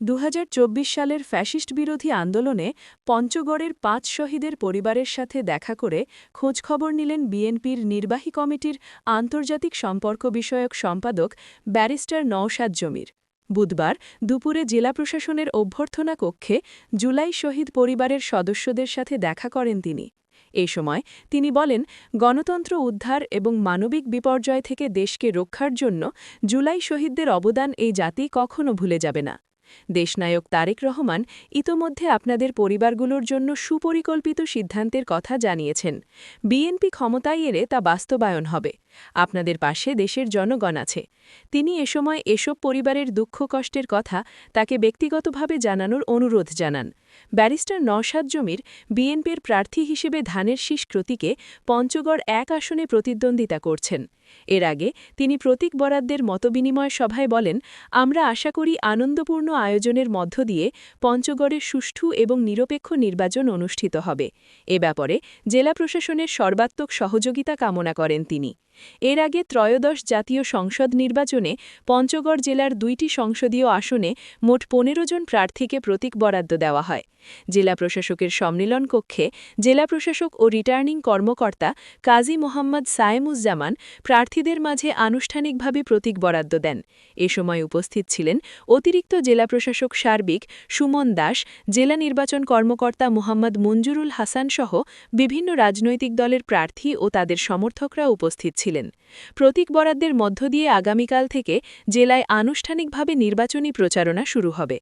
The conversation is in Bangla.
২০২৪ সালের ফ্যাসিস্ট বিরোধী আন্দোলনে পঞ্চগড়ের ৫ শহীদের পরিবারের সাথে দেখা করে খোঁজখবর নিলেন বিএনপির নির্বাহী কমিটির আন্তর্জাতিক সম্পর্ক বিষয়ক সম্পাদক ব্যারিস্টার নওশাদ জমির। বুধবার দুপুরে জেলা প্রশাসনের অভ্যর্থনা কক্ষে জুলাই শহীদ পরিবারের সদস্যদের সাথে দেখা করেন তিনি। এ সময় তিনি বলেন, গণতন্ত্র উদ্ধার এবং মানবিক বিপর্যয় থেকে দেশকে রক্ষার জন্য জুলাই শহীদদের অবদান এই জাতি কখনো ভুলে যাবে না। দেশনায়ক তারেক রহমান ইতোমধ্যে আপনাদের পরিবারগুলোর জন্য সুপরিকল্পিত সিদ্ধান্তের কথা জানিয়েছেন। বিএনপি ক্ষমতায় এলে তা বাস্তবায়ন হবে। আপনাদের পাশে দেশের জনগণ আছে। তিনি এ সময় এসব পরিবারের দুঃখ কষ্টের কথা তাকে ব্যক্তিগতভাবে জানানোর অনুরোধ জানান। ব্যারিস্টার নওশাদ জমির বিএনপির প্রার্থী হিসেবে ধানের শীষ প্রতীকে পঞ্চগড় ১ আসনে প্রতিদ্বন্দ্বিতা করছেন। এর আগে তিনি প্রতীক বরাদ্দের মতবিনিময় সভায় বলেন, আমরা আশা করি আনন্দপূর্ণ আয়োজনের মধ্য দিয়ে পঞ্চগড়ে সুষ্ঠু এবং নিরপেক্ষ নির্বাচন অনুষ্ঠিত হবে। এ ব্যাপারে জেলা প্রশাসনের সর্বাত্মক সহযোগিতা কামনা করেন তিনি। এর আগে ত্রয়োদশ জাতীয় সংসদ নির্বাচনে পঞ্চগড় জেলার ২টি সংসদীয় আসনে মোট ১৫ জন প্রার্থীকে প্রতীক বরাদ্দ দেওয়া হয়। জেলা প্রশাসকের সম্মেলন কক্ষে জেলা প্রশাসক ও রিটার্নিং কর্মকর্তা কাজী মোহাম্মদ সায়েমুজ্জামান প্রার্থীদের মাঝে আনুষ্ঠানিকভাবে প্রতীক বরাদ্দ দেন। এ সময় উপস্থিত ছিলেন অতিরিক্ত জেলা প্রশাসক সার্বিক সুমন দাস, জেলা নির্বাচন কর্মকর্তা মোহাম্মদ মঞ্জুরুল হাসান সহ বিভিন্ন রাজনৈতিক দলের প্রার্থী ও তাদের সমর্থকরা উপস্থিত ছিলেন। প্রতীক বরাদ্দের মধ্য দিয়ে আগামীকাল থেকে জেলায় আনুষ্ঠানিকভাবে নির্বাচনী প্রচারণা শুরু হবে।